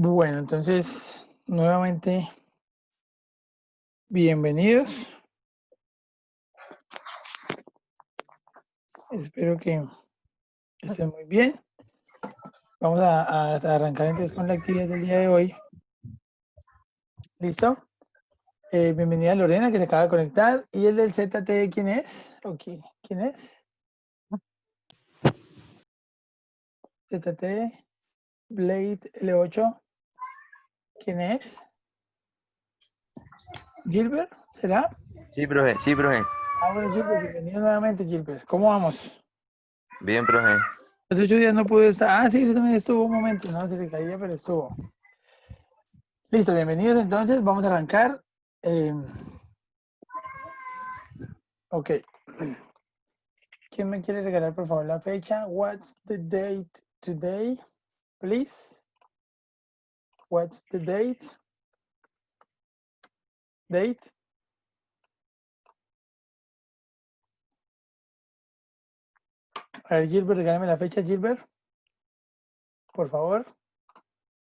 Bueno, entonces, nuevamente, bienvenidos. Espero que estén muy bien. Vamos a arrancar entonces con la actividad del día de hoy. ¿Listo? Bienvenida Lorena, que se acaba de conectar. ¿Y el del ZT quién es? Ok, ¿quién es? ZT, Blade L8. ¿Quién es? ¿Gilbert? ¿Será? Sí, profe, sí, profe. Bueno, Gilbert, bienvenido nuevamente, Gilbert. ¿Cómo vamos? Bien, profe. Hace 8 días no pude estar. Ah, sí, eso también estuvo un momento, no se le caía, pero estuvo. Listo, bienvenidos entonces, vamos a arrancar. Ok. ¿Quién me quiere regalar por favor la fecha? What's the date today, please? What's the date? Date. A ver, Gilbert, regálame la fecha, Gilbert. Por favor.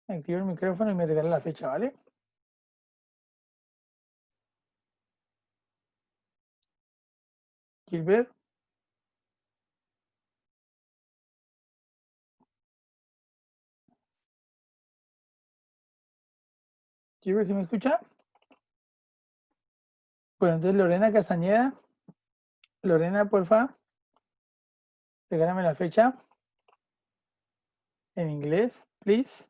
Activa el micrófono y me regala la fecha, ¿vale? Gilbert. Gilbert, ¿sí me escucha? Bueno, entonces Lorena Castañeda. Lorena, porfa. Regálame la fecha. En inglés, please.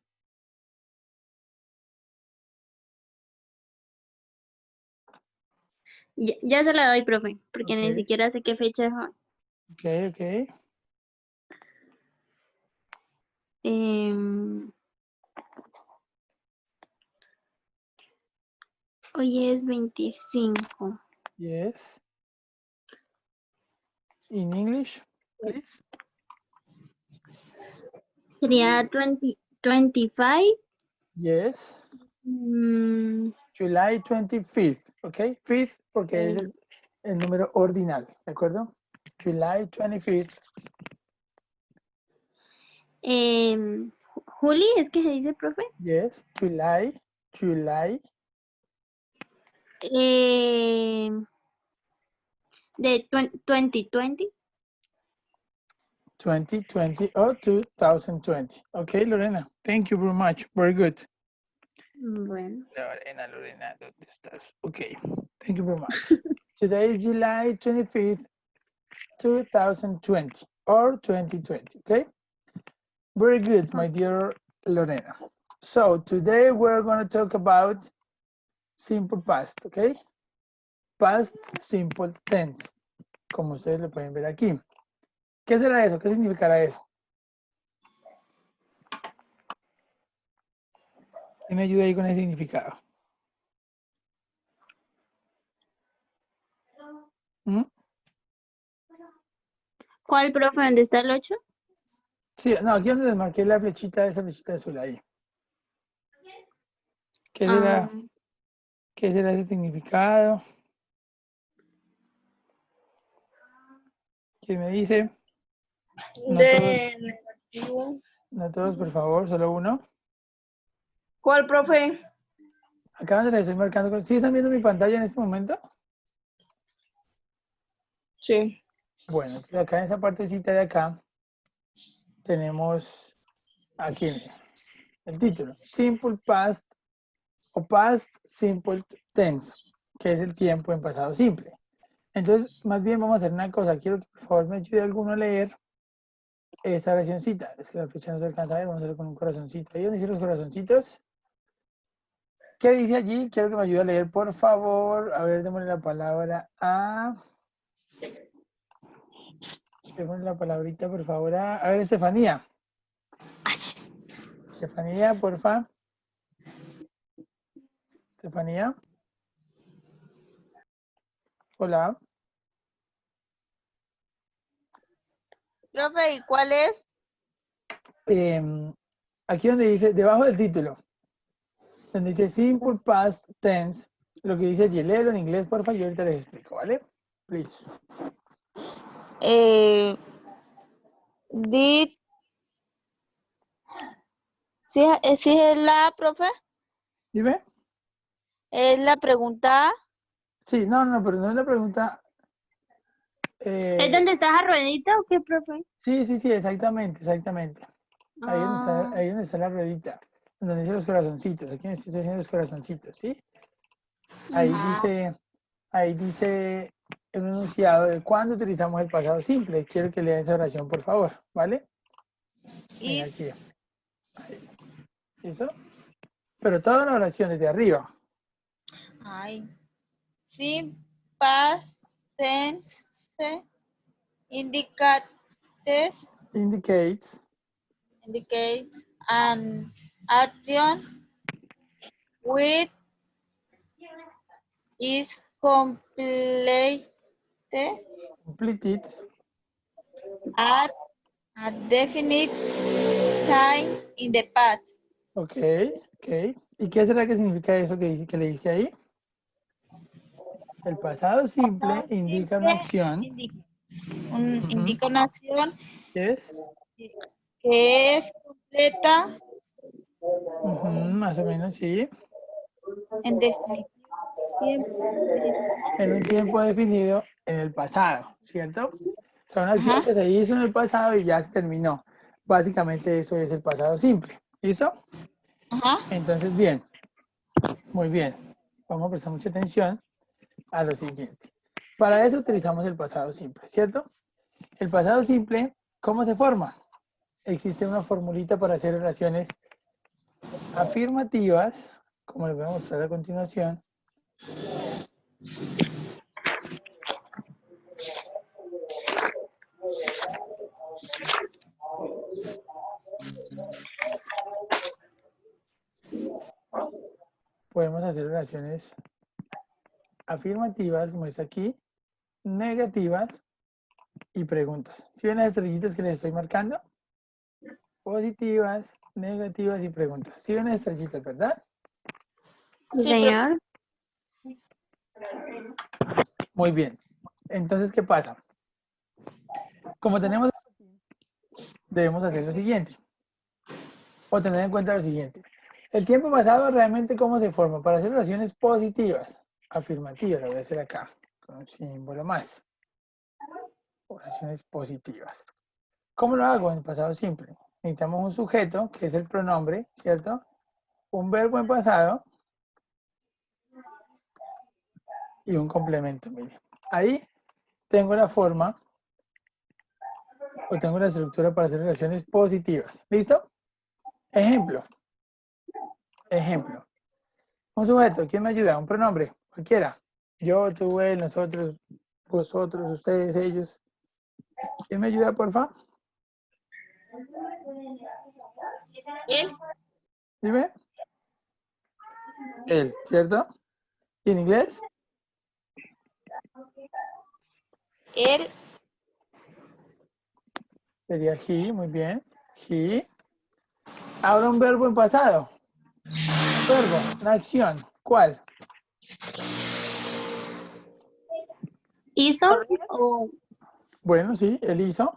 Ya se la doy, profe, porque ni Ok. siquiera sé qué fecha es hoy. Ok, ok. Hoy es 25. Yes. In English, please. Sería 25. Yes. Mm, July 25th, ¿ok? Fifth porque es el número ordinal, ¿de acuerdo? July 25th. Juli, ¿es que se dice, profe? Yes, July. De 2020. 2020 or 2020. Okay, Lorena. Thank you very much. Very good. Bueno. Lorena, ¿dónde estás? Okay. Thank you very much. Today is July 25th, 2020 or 2020. Okay. Very good, my dear Lorena. So today we're going to talk about simple past, okay? Past simple tense, como ustedes lo pueden ver aquí. ¿Qué será eso? ¿Qué significará eso? ¿Quién me ayuda ahí con el significado? ¿Mm? ¿Cuál, profe? ¿Dónde está el 8? Sí, no, aquí donde les marqué la flechita, esa flechita azul ahí. ¿Qué será ese significado? ¿Quién me dice? No todos, Negativo. no todos, por favor, solo uno. ¿Cuál, profe? Acá donde les estoy marcando. ¿Sí están viendo mi pantalla en este momento? Sí. Bueno, entonces acá en esa partecita de acá tenemos aquí el título. Simple past o past simple tense, que es el tiempo en pasado simple. Entonces, más bien vamos a hacer una cosa. Quiero que por favor me ayude alguno a leer esta oracióncita. Es que la fecha no se alcanza a ver, vamos a hacerlo con un corazoncito. ¿Ahí donde dicen los corazoncitos? ¿Qué dice allí? Quiero que me ayude a leer, por favor. A ver, démosle la palabra a... Démosle la palabrita, por favor, a ver, Estefanía. Estefanía, porfa. Estefanía. Hola. Profe, ¿y cuál es? Aquí donde dice, debajo del título, donde dice simple past tense, lo que dice allí, léelo en inglés, por favor, y ahorita les explico, ¿vale? Please. Did Sí, sí es la, profe. Dime. Es la pregunta. Sí, no, pero no es la pregunta. ¿Es donde está la ruedita o qué, profe? Sí, exactamente. Ah, Ahí donde está la ruedita, donde dice los corazoncitos. Aquí me estoy haciendo los corazoncitos, ¿sí? Ahí dice el enunciado de cuándo utilizamos el pasado simple. Quiero que lean esa oración, por favor, ¿vale? Mira Is. aquí. Ahí. ¿Listo? Pero toda la oración desde arriba. Ay. Sí, past tense indicates Indicates. an action which is completed Completed. at a definite time in the past. Ok. ¿Y qué será que significa eso que le dice ahí? El pasado simple indica una acción. Ujú. Indica una acción ¿Qué es? que es completa Ujú, más o menos, sí. en definitivo En un tiempo definido en el pasado, ¿cierto? O sea, una acción Ajá. que se hizo en el pasado y ya se terminó. Básicamente eso es el pasado simple. ¿Listo? Ajá. Entonces, bien. Muy bien. Vamos a prestar mucha atención a lo siguiente. Para eso utilizamos el pasado simple, ¿cierto? El pasado simple, ¿cómo se forma? Existe una formulita para hacer oraciones afirmativas, como les voy a mostrar a continuación. Podemos hacer oraciones afirmativas, como es aquí, negativas y preguntas. ¿Sí ven las estrellitas que les estoy marcando? Positivas, negativas y preguntas. ¿Sí ven las estrellitas, verdad? sí, Sí, señor. Muy bien. Entonces, ¿qué pasa? Como tenemos, debemos hacer lo siguiente. O tener en cuenta lo siguiente. El tiempo pasado realmente, ¿cómo se forma? Para hacer oraciones positivas, afirmativas, lo voy a hacer acá, con un símbolo más. Oraciones positivas. ¿Cómo lo hago en el pasado simple? Necesitamos un sujeto, que es el pronombre, ¿cierto? Un verbo en pasado y un complemento, mire. Ahí tengo la forma o tengo la estructura para hacer relaciones positivas. ¿Listo? Ejemplo. Ejemplo. Un sujeto, ¿quién me ayuda? Un pronombre, cualquiera. Yo, tú, él, nosotros, vosotros, ustedes, ellos. ¿Quién me ayuda, porfa? él, Dime. Él, ¿cierto? ¿Y en inglés? él, Sería he, muy bien. He. Ahora un verbo en pasado. Un verbo, una acción. ¿Cuál? ¿Hizo? O Bueno, sí, él hizo.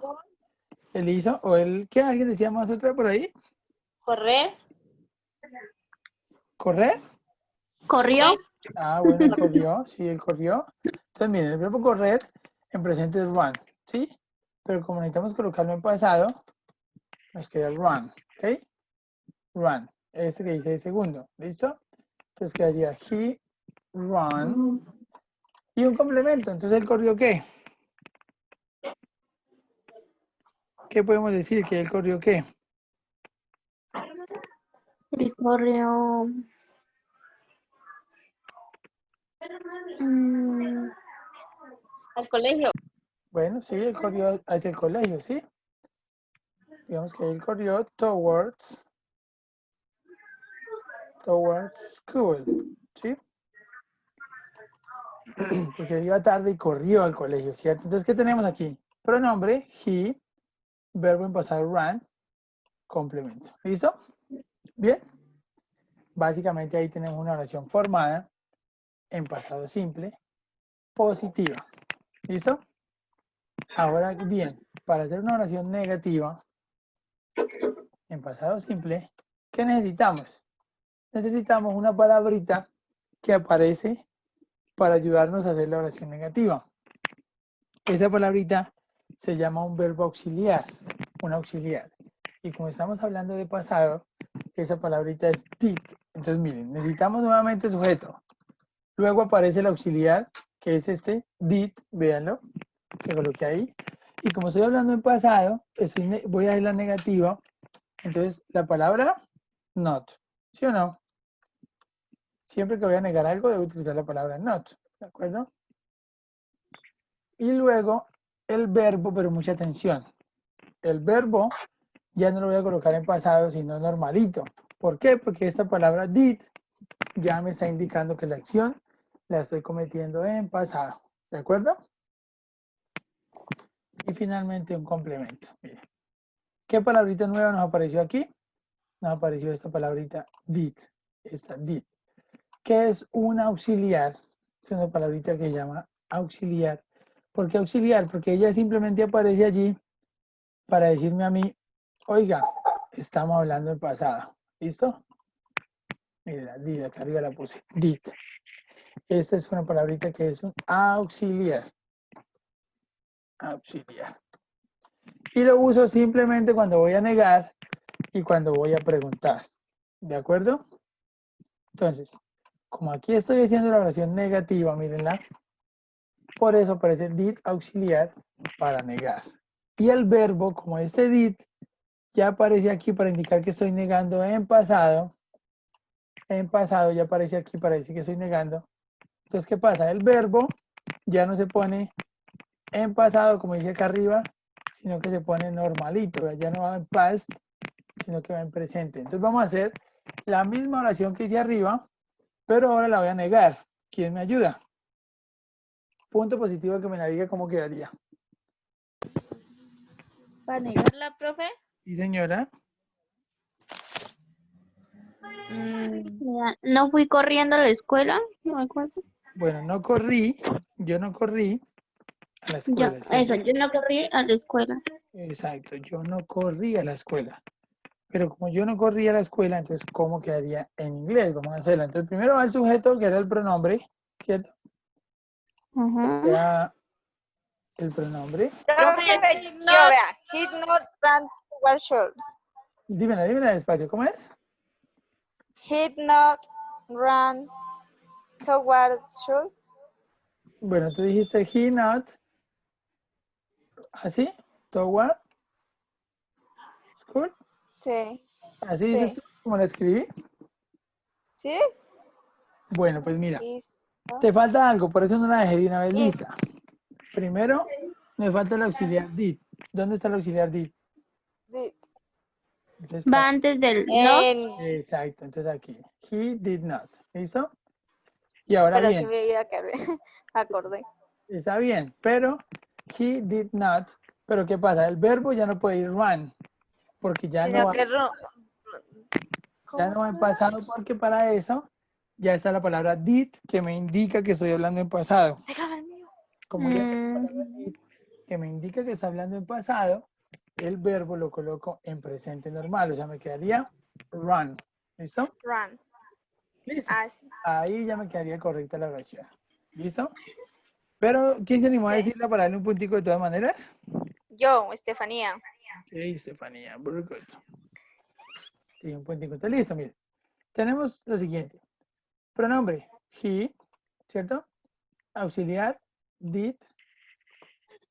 Él hizo. O él, ¿qué? ¿Alguien decía más otra por ahí? correr, ¿Correr? corrió. Ah, bueno, él corrió. Sí, él corrió. Entonces, miren, el verbo correr en presente es run. ¿Sí? Pero como necesitamos colocarlo en pasado, nos queda run. ¿Ok? Run. Este que dice de segundo. ¿Listo? Entonces quedaría he run. Y un complemento. Entonces, ¿él corrió qué? ¿Qué podemos decir? ¿Que él corrió qué? Él corrió. mm, al colegio. Bueno, sí, él corrió hacia el colegio, ¿sí? Digamos que él corrió towards school, ¿sí? Porque iba tarde y corrió al colegio, ¿cierto? Entonces, ¿qué tenemos aquí? Pronombre, he, verbo en pasado, ran, complemento. ¿Listo? Bien. Básicamente ahí tenemos una oración formada en pasado simple, positiva. ¿Listo? Ahora bien, para hacer una oración negativa en pasado simple, ¿Qué necesitamos? Necesitamos una palabrita que aparece para ayudarnos a hacer la oración negativa. Esa palabrita se llama un verbo auxiliar, un auxiliar. Y como estamos hablando de pasado, esa palabrita es did. Entonces, miren, necesitamos nuevamente sujeto. Luego aparece el auxiliar, que es este, did, véanlo, que coloqué ahí. Y como estoy hablando en pasado, voy a hacer la negativa. Entonces, la palabra not, ¿sí o no? Siempre que voy a negar algo, debo utilizar la palabra not, ¿de acuerdo? Y luego el verbo, pero mucha atención. El verbo ya no lo voy a colocar en pasado, sino normalito. ¿Por qué? Porque esta palabra did ya me está indicando que la acción la estoy cometiendo en pasado. ¿De acuerdo? Y finalmente un complemento. Miren. ¿Qué palabrita nueva nos apareció aquí? Nos apareció esta palabrita did. Esta did. ¿Qué es un auxiliar? Es una palabrita que se llama auxiliar. ¿Por qué auxiliar? Porque ella simplemente aparece allí para decirme a mí, oiga, estamos hablando en pasado. ¿Listo? Mira, did, acá arriba la puse. Did. Esta es una palabrita que es un auxiliar. Auxiliar. Y lo uso simplemente cuando voy a negar y cuando voy a preguntar. ¿De acuerdo? Entonces, como aquí estoy haciendo la oración negativa, mírenla, por eso aparece el did auxiliar para negar. Y el verbo, como este did, ya aparece aquí para indicar que estoy negando en pasado. En pasado ya aparece aquí para decir que estoy negando. Entonces, ¿qué pasa? El verbo ya no se pone en pasado, como dice acá arriba, sino que se pone normalito. Ya no va en past, sino que va en presente. Entonces vamos a hacer la misma oración que hice arriba, pero ahora la voy a negar. ¿Quién me ayuda? Punto positivo que me la diga cómo quedaría. ¿Para negarla, profe? Sí, señora. No fui corriendo a la escuela, no me acuerdo. Bueno, no corrí, yo no corrí a la escuela. ¿Cierto? Yo no corrí a la escuela. Exacto, yo no corrí a la escuela. Pero como yo no corrí a la escuela, entonces, ¿cómo quedaría en inglés? Vamos a hacerla. Entonces, primero va el sujeto, que era el pronombre, ¿cierto? O sea, el pronombre. Profe, Yo vea, he not ran toward school. Dímela despacio, ¿cómo es? He not ran toward school. Bueno, tú dijiste he not, ¿así? Toward school. Sí. ¿Así Sí. dices tú como la escribí? ¿Sí? Bueno, pues mira, Is- te falta algo, por eso no la dejé de una vez Is. lista. Primero, me falta el auxiliar did. ¿Dónde está el auxiliar did? Did. Entonces, Va antes del no. exacto, entonces aquí. He did not. ¿Listo? Y ahora Pero bien, sí me iba a caer. Acordé. está bien, pero he did not. Pero ¿qué pasa? El verbo ya no puede ir run, porque ya no Sino va, que ya no va en pasado, porque para eso ya está la palabra did, que me indica que estoy hablando en pasado. déjame el mío. Como ya está la palabra did, que me indica que está hablando en pasado, el verbo lo coloco en presente normal, o sea, me quedaría run. ¿Listo? Run. Listo. Ah, sí. Ahí ya me quedaría correcta la oración. ¿Listo? Pero, ¿quién se animó a decirla para darle un puntico de todas maneras? Yo, Estefanía. Ok, Estefanía, very good. Sí, un puntico. Está listo, mire. Tenemos lo siguiente. Pronombre, he, ¿cierto? Auxiliar, did.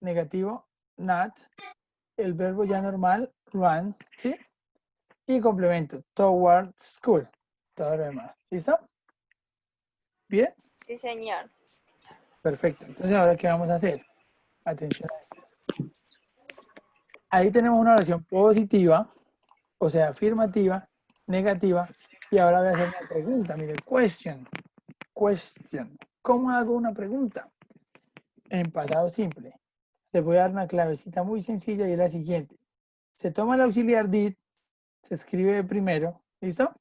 Negativo, not. El verbo ya normal, run, ¿sí? Y complemento, toward school. Todo lo demás. ¿Listo? ¿Bien? Sí, señor. Perfecto. Entonces, ¿ahora qué vamos a hacer? Atención a esto. Ahí tenemos una oración positiva, o sea, afirmativa, negativa, y ahora voy a hacer una pregunta. Mire, question. Question. ¿Cómo hago una pregunta? En pasado simple. Les voy a dar una clavecita muy sencilla y es la siguiente. Se toma el auxiliar did, se escribe de primero, ¿listo?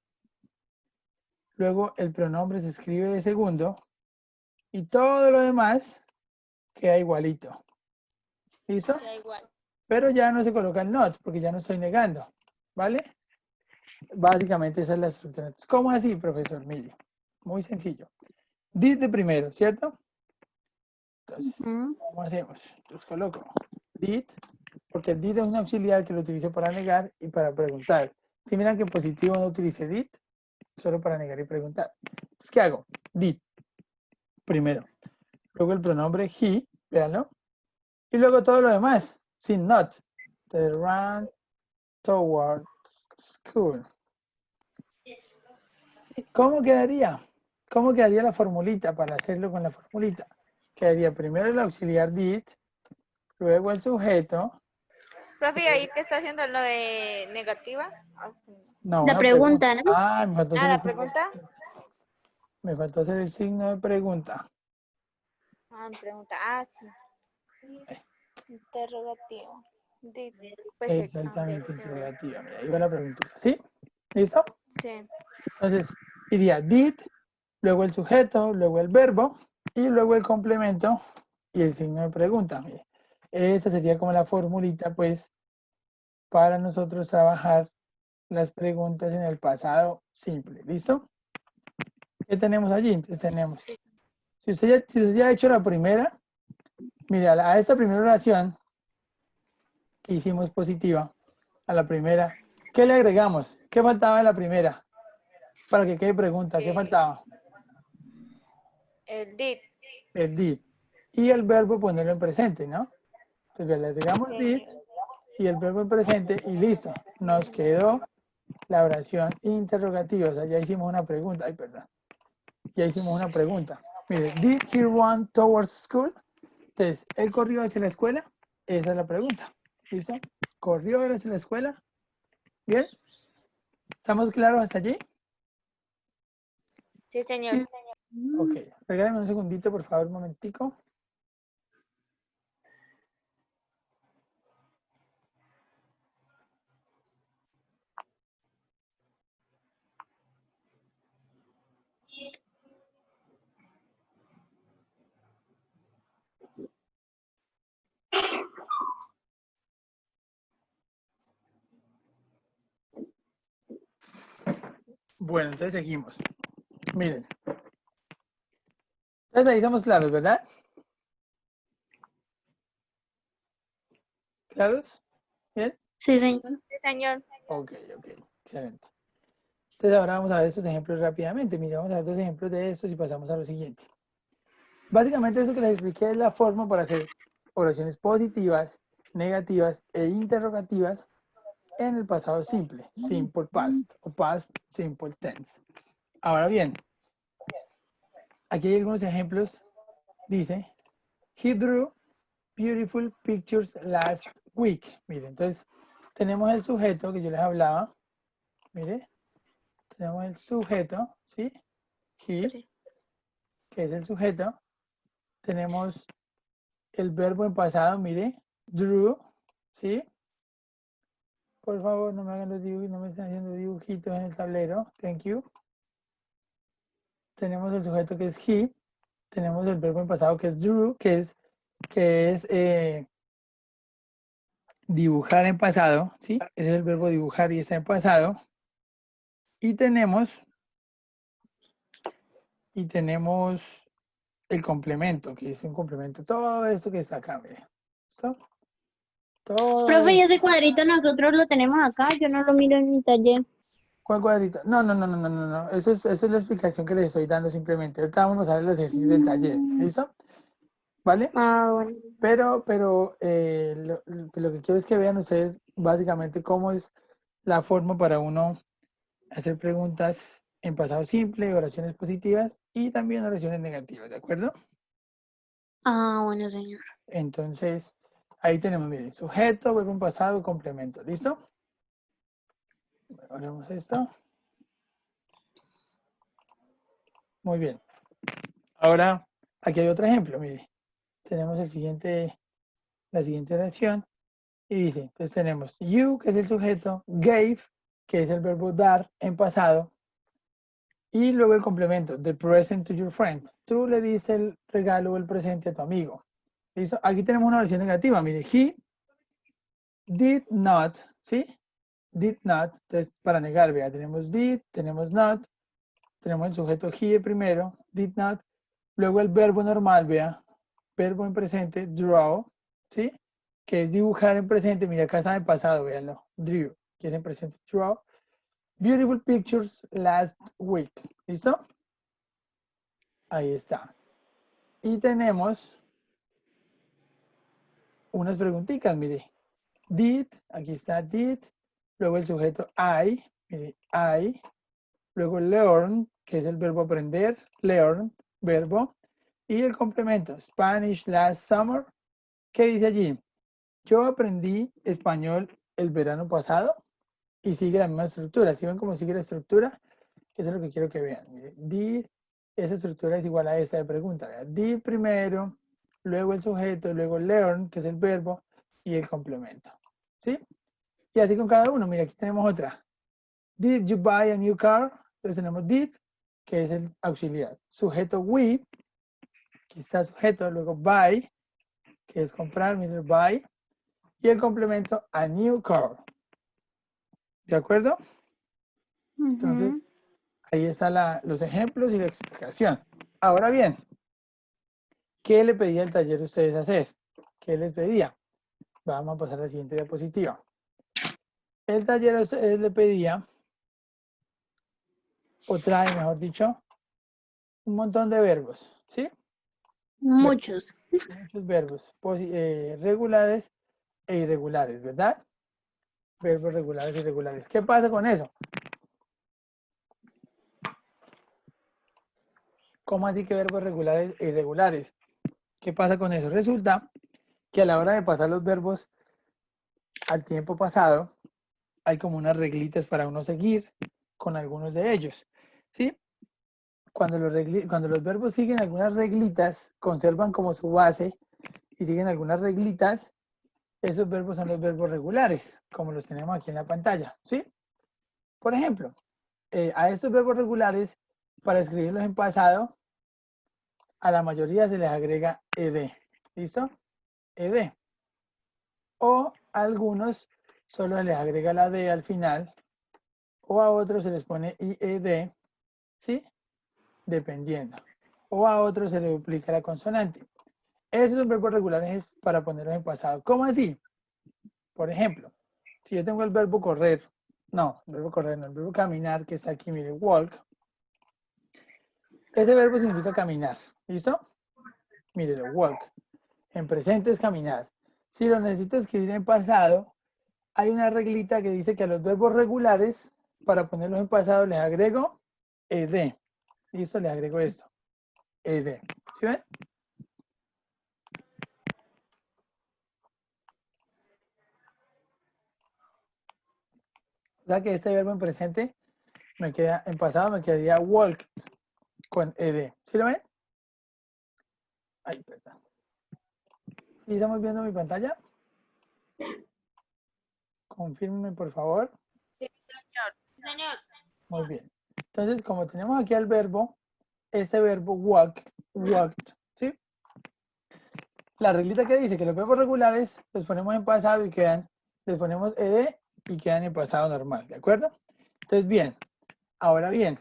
Luego el pronombre se escribe de segundo y todo lo demás queda igualito. ¿Listo? Da igual. Pero ya no se coloca el not porque ya no estoy negando, ¿vale? Básicamente esa es la estructura. Entonces, ¿cómo así, profesor? Mire, muy sencillo. Did de primero, ¿cierto? Entonces, ¿cómo hacemos? Los coloco. Did, porque el did es un auxiliar que lo utilizo para negar y para preguntar. Si miran que en positivo no utilice did, solo para negar y preguntar. Entonces, ¿qué hago? Did, primero. Luego el pronombre he, véanlo. Y luego todo lo demás, sin not. The run toward school. ¿Sí? ¿Cómo quedaría? ¿Cómo quedaría la formulita para hacerlo con la formulita? Quedaría primero el auxiliar did, luego el sujeto. Profe, ¿ahí qué está haciendo lo de negativa? No, La una pregunta, ¿no? Ah, me faltó hacer Ah, el la signo. pregunta. Me faltó hacer el signo de pregunta. Ah, pregunta. Ah, sí. Interrogativo. Perfecto. Exactamente, interrogativa. Mira, ahí va la pregunta. ¿Sí? ¿Listo? Sí. Entonces, iría did, luego el sujeto, luego el verbo y luego el complemento y el signo de pregunta. Mire, esa sería como la formulita, pues, para nosotros trabajar las preguntas en el pasado simple. ¿Listo? ¿Qué tenemos allí? Entonces tenemos, si usted ya ha hecho la primera, mire, a esta primera oración que hicimos positiva, a la primera, ¿qué le agregamos? ¿Qué faltaba en la primera? Para que quede pregunta, ¿qué faltaba? El did. El did. Y el verbo ponerlo en presente, ¿no? Entonces le agregamos did y el verbo en presente y listo. Nos quedó la oración interrogativa. O sea, ya hicimos una pregunta. Ay, perdón. Ya hicimos una pregunta. Mire, ¿did he run towards school? Entonces, ¿él corrió hacia la escuela? Esa es la pregunta. ¿Listo? ¿Corrió hacia la escuela? ¿Bien? ¿Estamos claros hasta allí? Sí, señor. Ok. Regálame un segundito, por favor, un momentico. Bueno, entonces seguimos. Miren. Entonces ahí estamos claros, ¿verdad? ¿Claros? ¿Bien? Sí, señor. Sí, señor. Ok, excelente. Entonces ahora vamos a ver estos ejemplos rápidamente. Mira, vamos a ver dos ejemplos de estos y pasamos a lo siguiente. Básicamente esto que les expliqué es la forma para hacer oraciones positivas, negativas e interrogativas en el pasado simple, simple past o past simple tense. Ahora bien, aquí hay algunos ejemplos. Dice, he drew beautiful pictures last week. Mire, entonces tenemos el sujeto que yo les hablaba. Mire, tenemos el sujeto, ¿sí? He, que es el sujeto. Tenemos el verbo en pasado, mire, drew, ¿sí? Por favor, no me hagan los dibujos, no me están haciendo dibujitos en el tablero. Thank you. Tenemos el sujeto que es he. Tenemos el verbo en pasado que es drew, que es dibujar en pasado, ¿sí? Ese es el verbo dibujar y está en pasado. Y tenemos el complemento, que es un complemento. Todo esto que está acá, mire. ¿Listo? Todo Profe, y esto. ese cuadrito nosotros lo tenemos acá, yo no lo miro en mi taller. ¿Cuál cuadrito? No. Eso es la explicación que les estoy dando simplemente. Ahorita vamos a pasar los ejercicios del taller. ¿Listo? ¿Vale? Ah, bueno. Pero lo que quiero es que vean ustedes básicamente cómo es la forma para uno hacer preguntas en pasado simple, oraciones positivas y también oraciones negativas, ¿de acuerdo? Ah, bueno, señor. Entonces, ahí tenemos, miren, sujeto, verbo en pasado, complemento. ¿Listo? Haremos esto. Muy bien. Ahora, aquí hay otro ejemplo, mire. Tenemos la siguiente oración y dice, entonces tenemos you, que es el sujeto, gave, que es el verbo dar en pasado, y luego el complemento, the present to your friend. Tú le diste el regalo o el presente a tu amigo. ¿Listo? Aquí tenemos una oración negativa, mire, he did not, ¿sí? did not. Entonces, para negar, vea, tenemos did, tenemos not, tenemos el sujeto he primero, did not, luego el verbo normal, vea, verbo en presente, draw, ¿sí? Que es dibujar en presente, mira, acá está en pasado, véanlo, drew, que es en presente, draw. Beautiful pictures last week, ¿listo? Ahí está. Y tenemos unas preguntitas, mire. Did, aquí está did, luego el sujeto I, mire, I, luego learn, que es el verbo aprender, learn, verbo, y el complemento, Spanish last summer, ¿qué dice allí? Yo aprendí español el verano pasado y sigue la misma estructura. ¿Sí ven cómo sigue la estructura? Eso es lo que quiero que vean. Mire, did, esa estructura es igual a esta de pregunta. ¿Verdad? Did primero, luego el sujeto, luego learn, que es el verbo, y el complemento. ¿Sí? Y así con cada uno. Mira, aquí tenemos otra. Did you buy a new car? Entonces tenemos did, que es el auxiliar. Sujeto we, aquí está sujeto, luego buy, que es comprar, mire, buy. Y el complemento a new car. ¿De acuerdo? Entonces, ahí están los ejemplos y la explicación. Ahora bien, ¿qué le pedía el taller a ustedes hacer? ¿Qué les pedía? Vamos a pasar a la siguiente diapositiva. El taller a ustedes le pedía, o trae, mejor dicho, un montón de verbos, ¿sí? Muchos. Muchos verbos, regulares e irregulares, ¿verdad? Verbos regulares e irregulares. ¿Qué pasa con eso? ¿Cómo así que verbos regulares e irregulares? ¿Qué pasa con eso? Resulta que a la hora de pasar los verbos al tiempo pasado, hay como unas reglitas para uno seguir con algunos de ellos, ¿sí? Cuando los verbos siguen algunas reglitas, conservan como su base y siguen algunas reglitas, esos verbos son los verbos regulares, como los tenemos aquí en la pantalla, ¿sí? Por ejemplo, a estos verbos regulares, para escribirlos en pasado, a la mayoría se les agrega ed, ¿listo? Ed. O a algunos solo se les agrega la d al final, o a otros se les pone ied, ¿sí? Dependiendo. O a otros se le duplica la consonante. Esos son verbos regulares para ponerlos en pasado. ¿Cómo así? Por ejemplo, si yo tengo el verbo correr, el verbo caminar, que está aquí, mire, walk. Ese verbo significa caminar, ¿listo? Mire, walk. En presente es caminar. Si lo necesito escribir en pasado, hay una reglita que dice que a los verbos regulares, para ponerlos en pasado, les agrego ed. Listo, le agrego esto. Ed. ¿Sí ven? O sea que este verbo en presente me queda, en pasado me quedaría walked con ed. ¿Sí lo ven? Ay, perdón. ¿Sí estamos viendo mi pantalla? Confírmenme, por favor. Sí, señor. Muy bien. Entonces, como tenemos aquí el verbo, este verbo walked, ¿sí? La reglita que dice que los verbos regulares los ponemos en pasado y quedan, les ponemos ed y quedan en pasado normal, ¿de acuerdo? Entonces, bien. Ahora bien,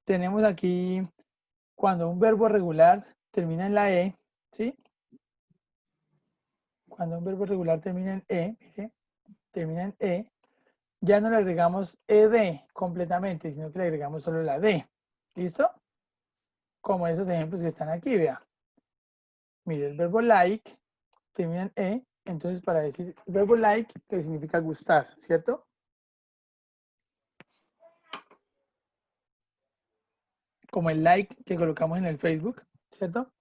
tenemos aquí cuando un verbo regular termina en la e, ¿sí? Cuando un verbo regular termina en mire, termina en ya no le agregamos ed completamente, sino que le agregamos solo la d. ¿Listo? Como esos ejemplos que están aquí, vea. Mire, el verbo like termina en entonces para decir el verbo like, que significa gustar, ¿cierto? Como el like que colocamos en el Facebook, ¿cierto?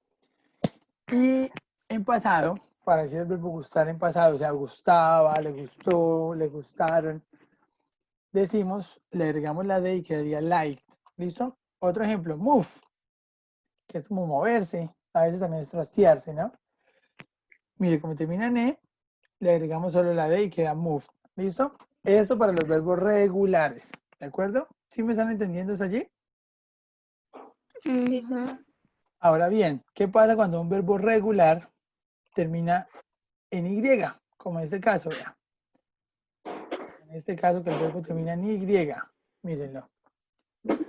Y en pasado, para decir el verbo gustar en pasado, o sea, gustaba, le gustó, le gustaron, decimos, le agregamos la D y quedaría liked, ¿listo? Otro ejemplo, move, que es como moverse, a veces también es trastearse, ¿no? Mire, como termina en E, le agregamos solo la D y queda move, ¿listo? Esto para los verbos regulares, ¿de acuerdo? ¿Sí me están entendiendo hasta allí? Ahora bien, ¿qué pasa cuando un verbo regular termina en Y? Como en este caso, vea. En este caso que el verbo termina en Y, mírenlo.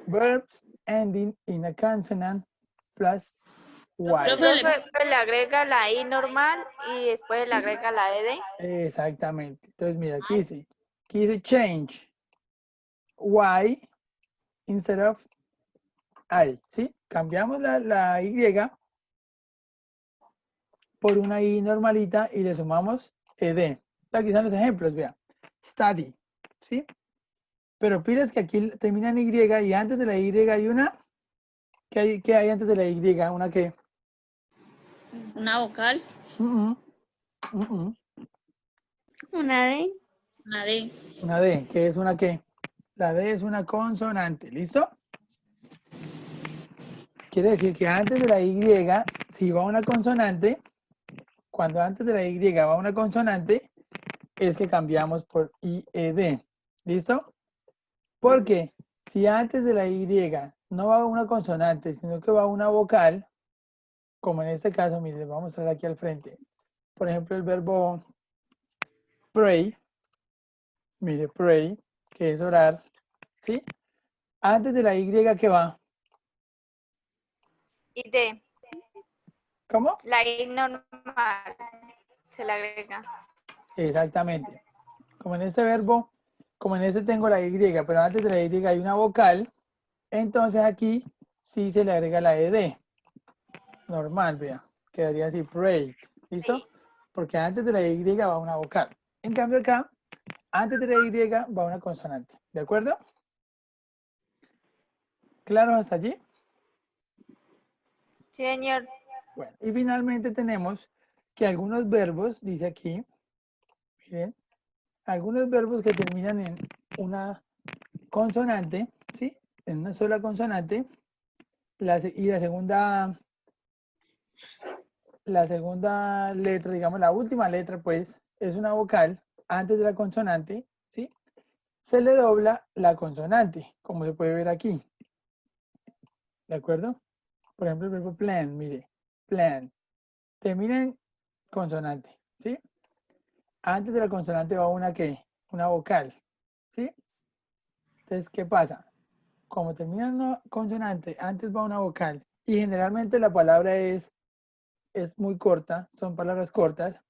Verbs ending in a consonant plus Y. Profe, pues le agrega la I normal y después le agrega la ED. Exactamente. Entonces, mira, aquí dice change Y instead of I, ¿sí? Cambiamos la Y por una I normalita y le sumamos ED. Aquí están los ejemplos, vea. Study, ¿sí? Pero pilas que aquí termina en Y y antes de la Y hay una. ¿Qué hay antes de la Y? ¿Una qué? Una vocal, Una D. una D. Una D. ¿Qué es una qué? La D es una consonante, ¿listo? Quiere decir que antes de la Y, si va una consonante, cuando antes de la Y va una consonante, es que cambiamos por IED. ¿Listo? Porque si antes de la Y no va una consonante, sino que va una vocal, como en este caso, miren, les voy a mostrar aquí al frente. Por ejemplo, el verbo pray, mire, pray, que es orar, ¿sí? Antes de la Y, ¿qué va? Y D. ¿Cómo? La I normal se le agrega. Exactamente. Como en este verbo, como en este tengo la Y, pero antes de la Y hay una vocal, entonces aquí sí se le agrega la ED. Normal, vea. Quedaría así, pray. ¿Listo? Porque antes de la Y va una vocal. En cambio acá, antes de la Y va una consonante. ¿De acuerdo? ¿Claro hasta allí? Sí, señor. Bueno, y finalmente tenemos que algunos verbos, dice aquí, miren, algunos verbos que terminan en una consonante, ¿sí? En una sola consonante, y la segunda letra, digamos la última letra, pues, es una vocal antes de la consonante, ¿sí? Se le dobla la consonante, como se puede ver aquí. ¿De acuerdo? Por ejemplo, el verbo plan, mire, plan. Termina en consonante, ¿sí? Antes de la consonante va una ¿qué? Una vocal, ¿sí? Entonces, ¿qué pasa? Como termina en una consonante, antes va una vocal, y generalmente la palabra es muy corta, son palabras cortas,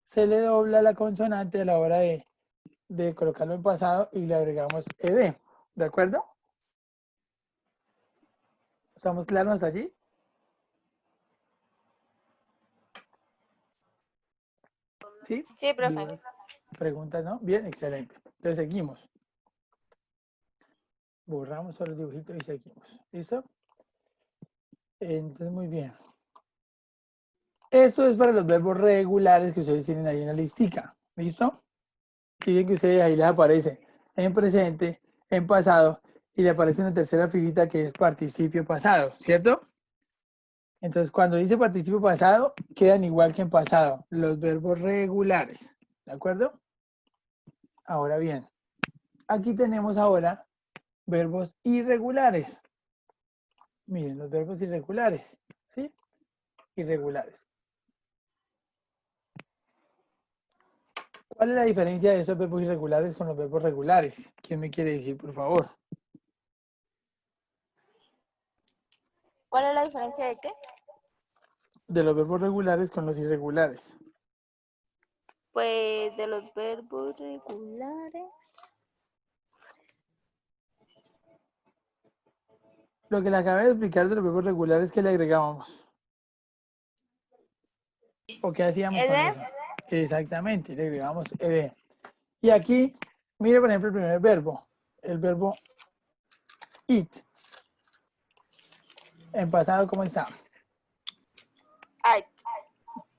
se le dobla la consonante a la hora de colocarlo en pasado y le agregamos ed. ¿De acuerdo? ¿Estamos claros hasta allí? ¿Sí? Sí, profe. ¿Dudas? ¿Preguntas, no? Bien, excelente. Entonces seguimos. Borramos solo el dibujito y seguimos. ¿Listo? Entonces, muy bien. Esto es para los verbos regulares que ustedes tienen ahí en la listica. ¿Listo? Si ven que ustedes ahí les aparece en presente, en pasado, y le aparece una tercera filita que es participio pasado, ¿cierto? Entonces, cuando dice participio pasado, quedan igual que en pasado, los verbos regulares, ¿de acuerdo? Ahora bien, aquí tenemos ahora verbos irregulares. Miren, los verbos irregulares, ¿sí? Irregulares. ¿Cuál es la diferencia de esos verbos irregulares con los verbos regulares? ¿Quién me quiere decir, por favor? ¿Cuál es la diferencia de qué? De los verbos regulares con los irregulares. Pues de los verbos regulares. Lo que le acabé de explicar de los verbos regulares, ¿qué le agregábamos? ¿O qué hacíamos con ¿Ed? eso? Exactamente, le agregamos ed. Y aquí, mire por ejemplo el primer verbo, el verbo eat. En pasado, ¿cómo está? Ate.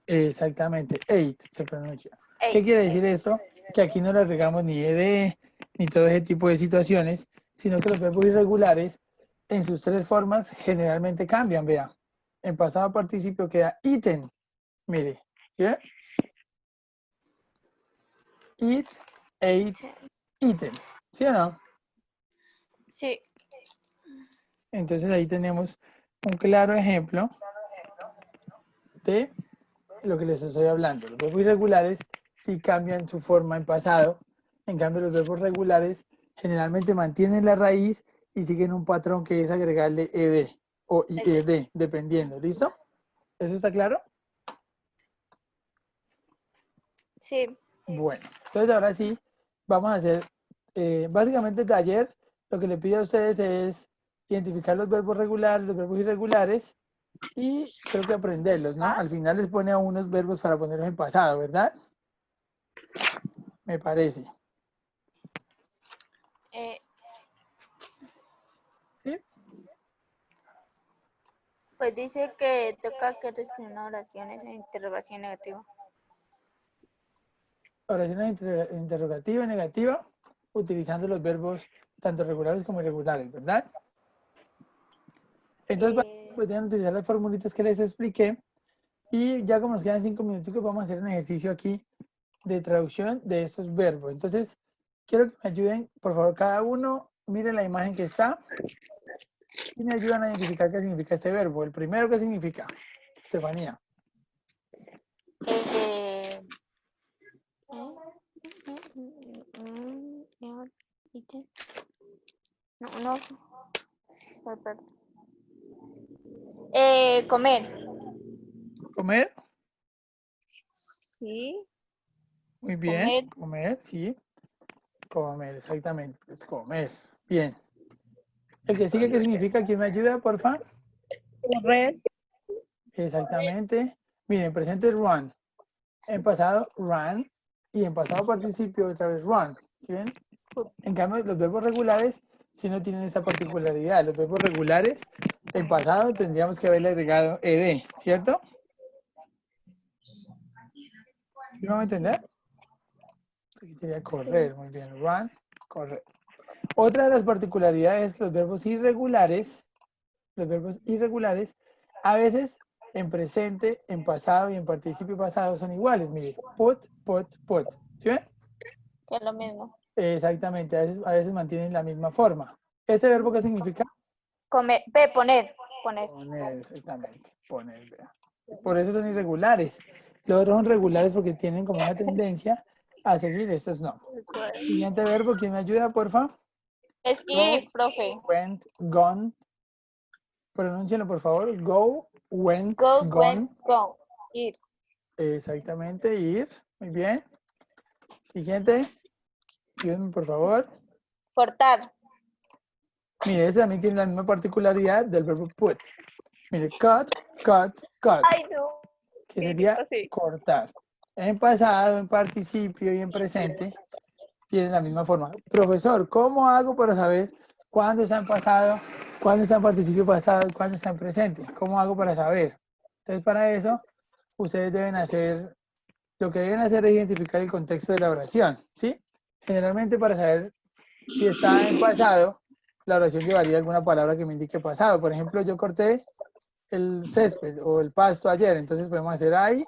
Exactamente, ate se pronuncia. ¿Qué Ate. quiere decir esto? Que aquí no le agregamos ni ed, ni todo ese tipo de situaciones, sino que los verbos irregulares, en sus tres formas, generalmente cambian, vea. En pasado participio queda eaten. Mire, ¿sí? Eat, ate, eaten. ¿Sí o no? Sí. Entonces ahí tenemos un claro ejemplo de lo que les estoy hablando. Los verbos irregulares sí cambian su forma en pasado, En cambio, los verbos regulares generalmente mantienen la raíz y siguen un patrón que es agregarle ed o ied, dependiendo. ¿Listo? ¿Eso está claro? Sí. Bueno, entonces ahora sí, vamos a hacer, básicamente el taller, lo que le pido a ustedes es identificar los verbos regulares, los verbos irregulares, y creo que aprenderlos, ¿no? Al final les pone a unos verbos para ponerlos en pasado, ¿verdad? Me parece. ¿Sí? Pues dice que toca que reescribir una oración en interrogación negativa. Oraciones interrogativa y negativa, utilizando los verbos tanto regulares como irregulares, ¿verdad? Entonces, pues deben utilizar las formulitas que les expliqué. Y ya como nos quedan 5 minuticos, vamos a hacer un ejercicio aquí de traducción de estos verbos. Entonces, quiero que me ayuden, por favor, cada uno, miren la imagen que está y me ayudan a identificar qué significa este verbo. El primero, ¿qué significa? Estefanía. Comer. ¿Comer? Sí. Muy bien. Comer. Comer, sí. Comer, exactamente. Es comer. Bien. El que sigue, ¿qué significa? ¿Quién me ayuda, por favor? Correr. Exactamente. Miren, presente run. En pasado, run. Y en pasado participio, otra vez run. ¿Sí ven? En cambio, los verbos regulares sí no tienen esta particularidad. Los verbos regulares, en pasado tendríamos que haberle agregado ed, ¿cierto? ¿Sí me van a entender? Aquí sería correr, muy bien. Run, correr. Otra de las particularidades es que los verbos irregulares, a veces en presente, en pasado y en participio pasado son iguales. Mire, put. ¿Sí ven? Que es lo mismo. Exactamente, a veces mantienen la misma forma. ¿Este verbo qué significa? Comer. Poner. Poner. Poner, exactamente. Poner, vea. Por eso son irregulares. Los otros son regulares porque tienen como una tendencia a seguir, estos no. Siguiente verbo, ¿quién me ayuda, porfa? Es ir, profe. Went, gone. Pronúncialo, por favor. Go, went, Go, gone. went, go. Ir. Exactamente, ir. Muy bien. Siguiente. Ayúdenme, por favor. Cortar. Mire, ese también tiene la misma particularidad del verbo put. Mire, cut. Ay, no. Que sería cortar. En pasado, en participio y en presente tienen la misma forma. Profesor, ¿cómo hago para saber cuándo está en pasado, cuándo está en participio pasado y cuándo está en presente? ¿Cómo hago para saber? Entonces, para eso, ustedes deben hacer, lo que deben hacer es identificar el contexto de la oración, ¿sí? Generalmente, para saber si está en pasado, la oración llevaría alguna palabra que me indique pasado. Por ejemplo, yo corté el césped o el pasto ayer, entonces podemos hacer I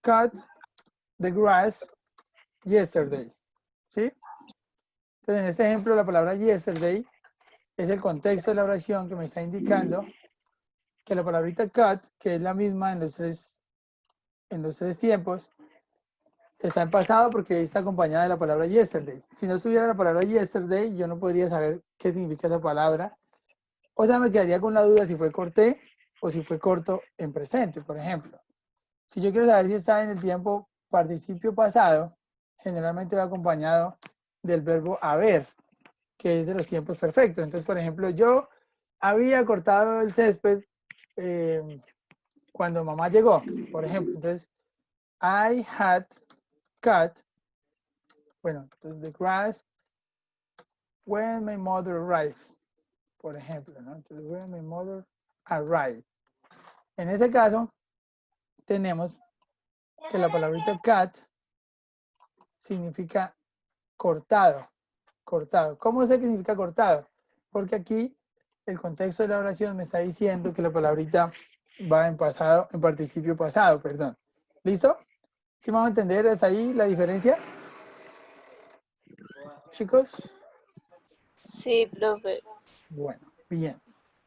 cut the grass yesterday, ¿sí? Entonces, en este ejemplo, la palabra yesterday es el contexto de la oración que me está indicando que la palabrita cut, que es la misma en los tres tiempos, está en pasado porque está acompañada de la palabra yesterday. Si no estuviera la palabra yesterday, yo no podría saber qué significa esa palabra. O sea, me quedaría con la duda si fue corté o si fue corto en presente, por ejemplo. Si yo quiero saber si está en el tiempo participio pasado, generalmente va acompañado del verbo haber, que es de los tiempos perfectos. Entonces, por ejemplo, yo había cortado el césped cuando mamá llegó, por ejemplo. Entonces, I had cut, bueno, the grass when my mother arrived, por ejemplo, ¿no? Entonces, when my mother arrived. En ese caso, tenemos que la palabrita cut significa cortado. ¿Cómo sé que significa cortado? Porque aquí el contexto de la oración me está diciendo que la palabrita va en pasado, en participio pasado, perdón. ¿Listo? ¿Sí vamos a entender hasta ahí la diferencia? Chicos. Sí, profe. Bueno, bien.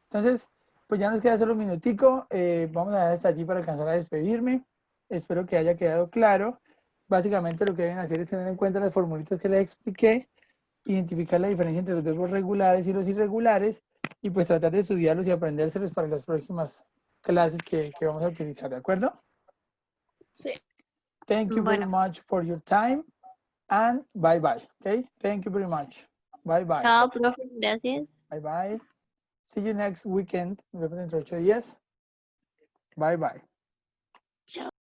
Entonces, pues ya nos queda solo un minutico. Vamos a dejar hasta allí para alcanzar a despedirme. Espero que haya quedado claro. básicamente lo que deben hacer es tener en cuenta las formulitas que les expliqué, identificar la diferencia entre los verbos regulares y los irregulares, y pues tratar de estudiarlos y aprendérselos para las próximas clases que vamos a utilizar, ¿de acuerdo? Sí. Thank you very much for your time, and bye bye, okay? Thank you very much. Bye bye. Chao, profe, gracias. Bye bye. See you next weekend. Nos vemos dentro de 8 días. Bye bye.